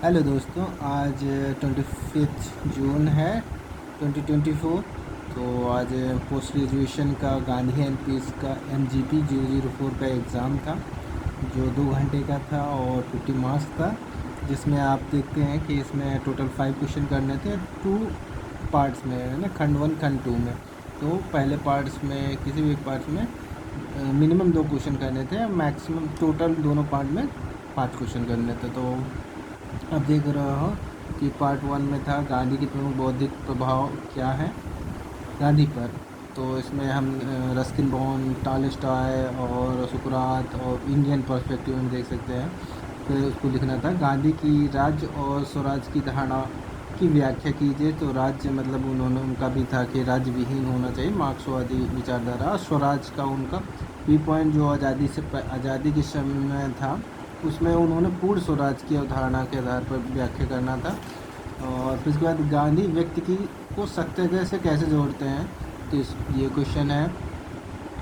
Hello दोस्तों, आज 25 जून है 2024। तो आज पोस्ट ग्रेजुएशन का गांधी एन पीस का MGP 004 का एग्ज़ाम था, जो 2 घंटे का था और 50 मार्क्स था। जिसमें आप देखते हैं कि इसमें टोटल 5 क्वेश्चन करने थे, 2 पार्ट्स में है ना, खंड 1 खंड 2 में। तो पहले पार्ट्स में किसी भी एक पार्ट में मिनिमम 2 क्वेश्चन करने थे, मैक्सिमम टोटल दोनों पार्ट में 5 क्वेश्चन करने थे। तो अब देख रहे हो कि पार्ट 1 में था गांधी की प्रमुख बौद्धिक प्रभाव क्या है गांधी पर। तो इसमें हम रस्किन बॉन्ड, टॉलस्टॉय और सुकरात और इंडियन पर्सपेक्टिव में देख सकते हैं। फिर उसको लिखना था गांधी की राज्य और स्वराज की धारणा की व्याख्या कीजिए। तो राज्य मतलब उन्होंने उनका भी था कि राज्य विहीन होना चाहिए, मार्क्सवादी विचारधारा। स्वराज का उनका वी पॉइंट जो आज़ादी के समय में था, उसमें उन्होंने पूर्ण स्वराज की अवधारणा के आधार पर व्याख्या करना था। और फिर उसके बाद गांधी व्यक्ति की को सत्याग्रह से कैसे जोड़ते हैं, तो ये क्वेश्चन है।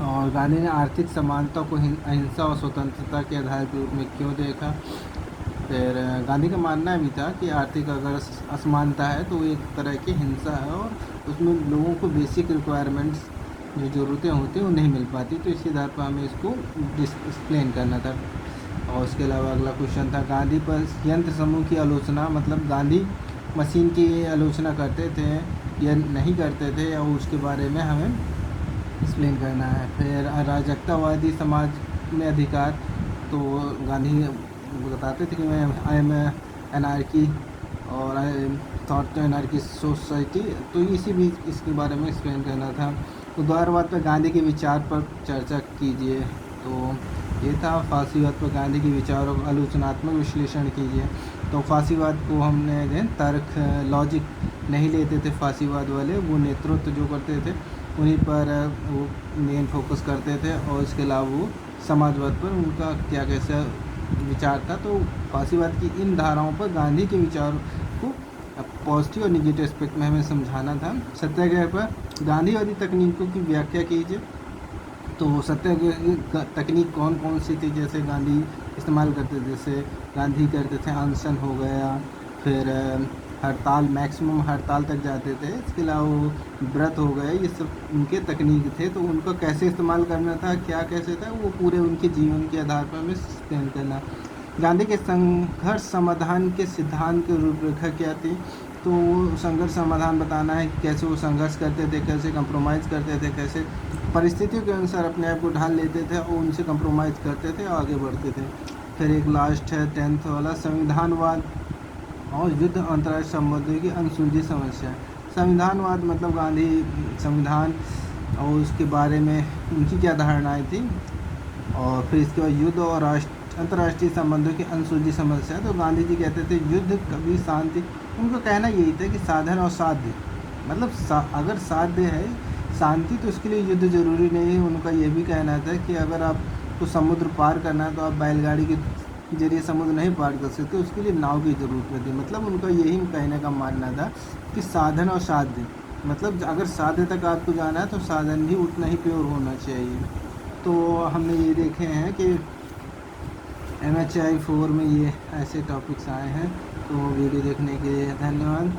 और गांधी ने आर्थिक समानता को अहिंसा और स्वतंत्रता के आधार के रूप में क्यों देखा। फिर गांधी का मानना भी था कि आर्थिक अगर असमानता है तो एक तरह की हिंसा है और उसमें लोगों को बेसिक रिक्वायरमेंट्स जो ज़रूरतें होती हैं वो नहीं मिल पाती। तो इसी आधार पर हमें इसको एक्सप्लेन करना था। और उसके अलावा अगला क्वेश्चन था गांधी पर यंत्र समूह की आलोचना, मतलब गांधी मशीन की आलोचना करते थे या नहीं करते थे, या उसके बारे में हमें एक्सप्लेन करना है। फिर अराजकतावादी समाज में अधिकार, तो गांधी बताते थे कि मैं आई एम एनार्की और I thought to anarchy society. तो इसी भी इसके बारे में एक्सप्लेन करना था। उदारवाद पर गांधी के विचार पर चर्चा कीजिए। तो ये था फांसीवाद पर गांधी के विचारों का आलोचनात्मक विश्लेषण कीजिए। तो फांसीवाद को हमने तर्क लॉजिक नहीं लेते थे फांसीवाद वाले, वो नेतृत्व जो करते थे उन्हीं पर वो मेन फोकस करते थे। और इसके अलावा वो समाजवाद पर उनका क्या कैसा विचार था। तो फांसीवाद की इन धाराओं पर गांधी के विचारों को पॉजिटिव और निगेटिव एस्पेक्ट में हमें समझाना था। सत्याग्रह पर गांधीवादी तकनीकों की व्याख्या कीजिए। तो सत्याग्रह की तकनीक कौन कौन सी थी, जैसे गांधी इस्तेमाल करते थे, जैसे गांधी करते थे अनशन हो गया, फिर हड़ताल, मैक्सिमम हड़ताल तक जाते थे। इसके अलावा व्रत हो गए, ये सब उनके तकनीक थे। तो उनको कैसे इस्तेमाल करना था, क्या कैसे था, वो पूरे उनके जीवन के आधार पर हमें एक्सप्लेन करना। गांधी के संघर्ष समाधान के सिद्धांत की रूपरेखा क्या थी, तो वो संघर्ष समाधान बताना है कि कैसे वो संघर्ष करते थे, कैसे कंप्रोमाइज़ करते थे, कैसे परिस्थितियों के अनुसार अपने आप को ढाल लेते थे और उनसे कंप्रोमाइज़ करते थे और आगे बढ़ते थे। फिर एक लास्ट है 10th वाला, संविधानवाद और युद्ध अंतर्राष्ट्रीय संबंधों की अनसुलझी समस्या। संविधानवाद मतलब गांधी संविधान और उसके बारे में उनकी क्या धारणाएं थी। और फिर इसके बाद युद्ध और अंतर्राष्ट्रीय संबंधों की अनसुलझी समस्या। तो गांधी जी कहते थे युद्ध कभी शांति, उनका कहना यही था कि साधन और साध्य, मतलब अगर साध्य है शांति तो उसके लिए युद्ध जरूरी नहीं है। उनका यह भी कहना था कि अगर आपको समुद्र पार करना है तो आप बैलगाड़ी के जरिए समुद्र नहीं पार कर सकते, उसके लिए नाव की ज़रूरत नहीं थी। मतलब उनका यही कहने का मानना था कि साधन और साध्य, मतलब अगर साध्य तक आपको जाना है तो साधन भी उतना ही प्योर होना चाहिए। तो हमने ये देखे हैं कि MHI 4 में ये ऐसे टॉपिक्स आए हैं। तो वीडियो देखने के लिए धन्यवाद।